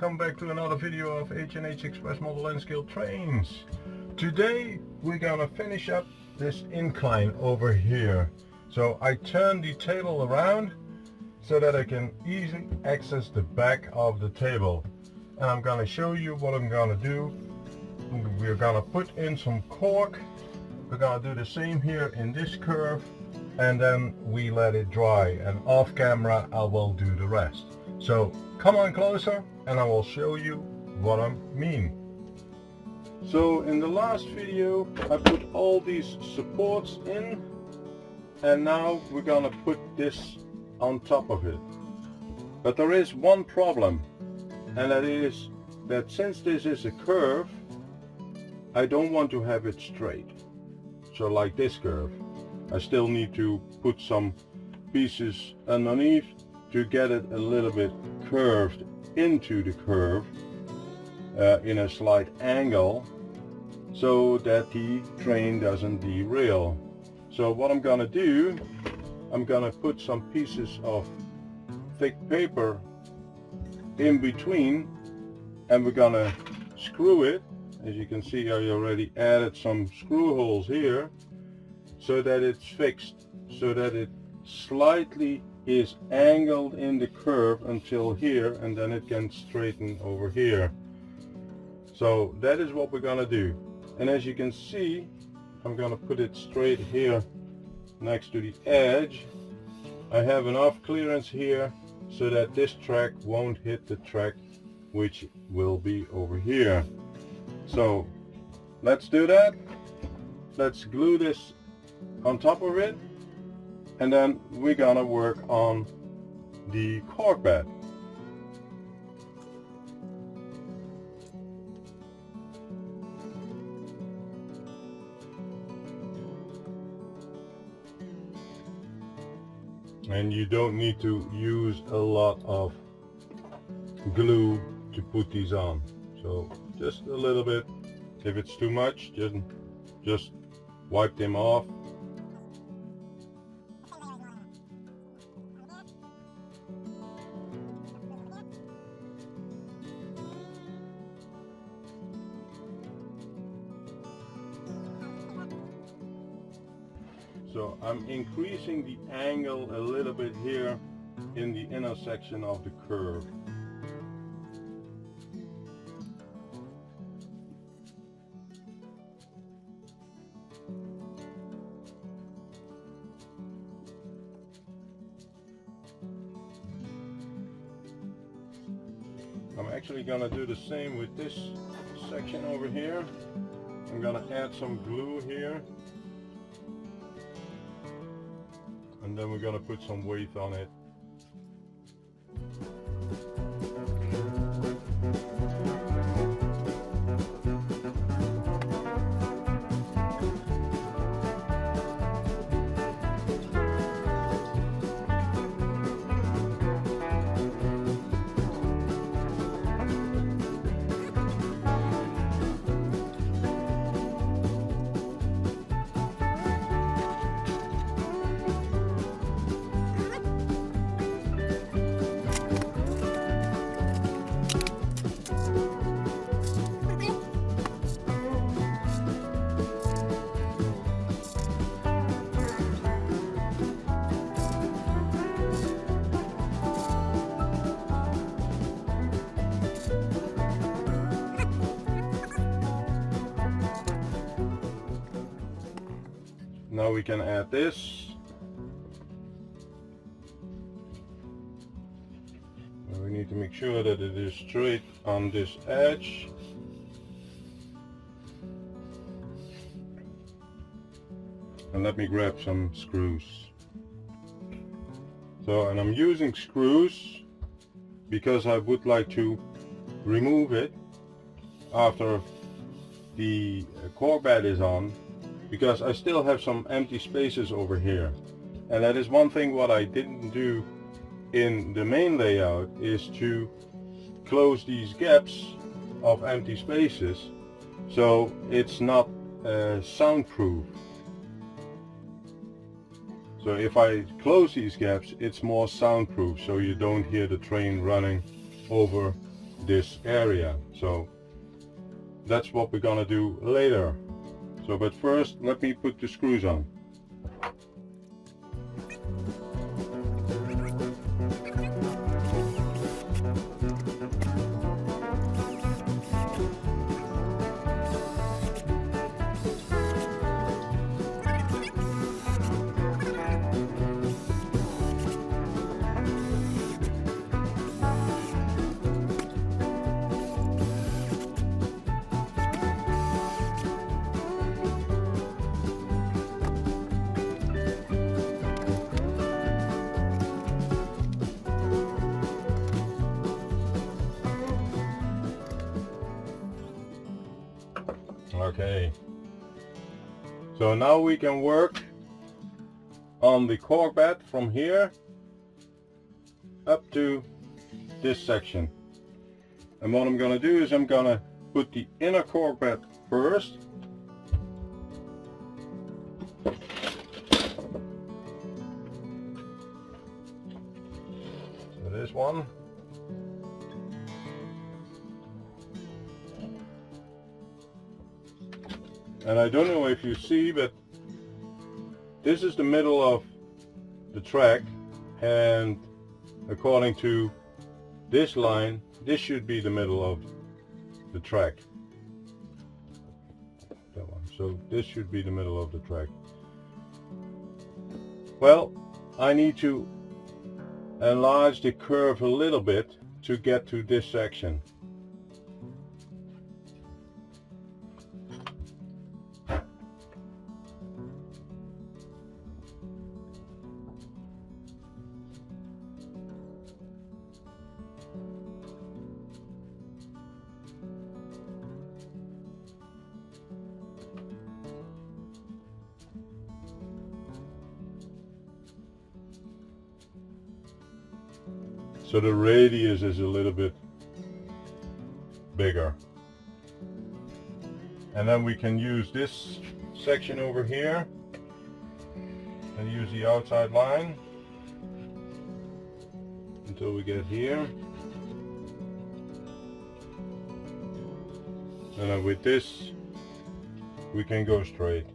welcome back to another video of H&H Express model nscale trains. Today we're gonna finish up this incline over here. So I turn the table around so that I can easily access the back of the table. And I'm gonna show you what I'm gonna do. We're gonna put in some cork. We're gonna do the same here in this curve, and then we let it dry, and off camera I will do the rest. So come on closer and I will show you what I mean. So in the last video I put all these supports in, and now we're gonna put this on top of it. But there is one problem, and that is that since this is a curve, I don't want to have it straight. So like this curve, I still need to put some pieces underneath to get it a little bit curved into the curve in a slight angle, so that the train doesn't derail. So what I'm gonna do, I'm gonna put some pieces of thick paper in between, and we're gonna screw it. As you can see, I already added some screw holes here so that it's fixed, so that it slightly is angled in the curve until here, and then it can straighten over here. So that is what we're gonna do. And as you can see, I'm gonna put it straight here next to the edge. I have enough clearance here so that this track won't hit the track which will be over here. So let's do that. Let's glue this on top of it, and then we're gonna work on the cork bed. And you don't need to use a lot of glue to put these on, so just a little bit. If it's too much, just wipe them off. So I'm increasing the angle a little bit here in the inner section of the curve. I'm actually gonna do the same with this section over here. I'm gonna add some glue here, and then we're gonna put some weight on it. Now we can add this. We need to make sure that it is straight on this edge. And let me grab some screws. So, and I'm using screws because I would like to remove it after the cork bed is on, because I still have some empty spaces over here. And that is one thing what I didn't do in the main layout, is to close these gaps of empty spaces so it's not soundproof. So if I close these gaps, it's more soundproof, so you don't hear the train running over this area. So that's what we're gonna do later. So but first let me put the screws on. Okay, so now we can work on the cork bed from here up to this section. And what I'm gonna do is I'm gonna put the inner cork bed first. So this one. And I don't know if you see, but this is the middle of the track, and according to this line, this should be the middle of the track. That one. So this should be the middle of the track. Well, I need to enlarge the curve a little bit to get to this section. So the radius is a little bit bigger. And then we can use this section over here and use the outside line until we get here. And then with this we can go straight.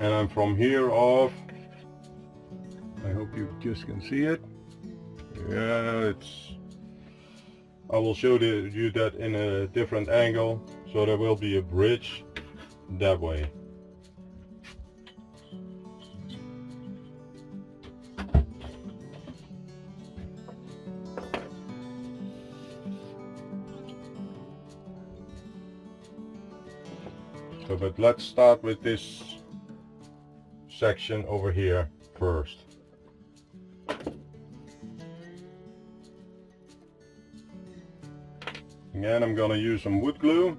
And I'm from here off. I hope you just can see it. Yeah, I will show you that in a different angle, so there will be a bridge that way. So, but let's start with this section over here first. Again, I'm gonna use some wood glue.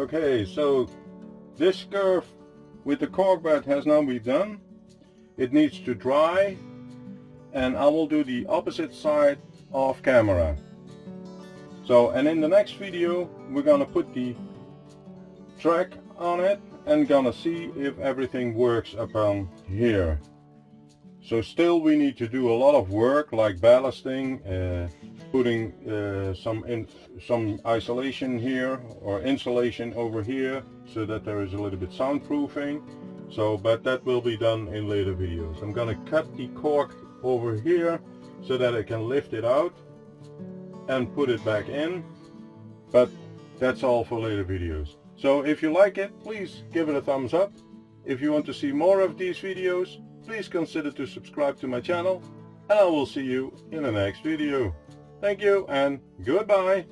Okay, so this curve with the cork bed has now been done. It needs to dry, and I will do the opposite side off camera. So, and in the next video we're gonna put the track on it and gonna see if everything works upon here. So still we need to do a lot of work like ballasting, putting some isolation here or insulation over here so that there is a little bit soundproofing. So, but that will be done in later videos. I'm gonna cut the cork over here so that I can lift it out and put it back in, but that's all for later videos. So if you like it, please give it a thumbs up. If you want to see more of these videos, please consider to subscribe to my channel, and I will see you in the next video. Thank you and goodbye.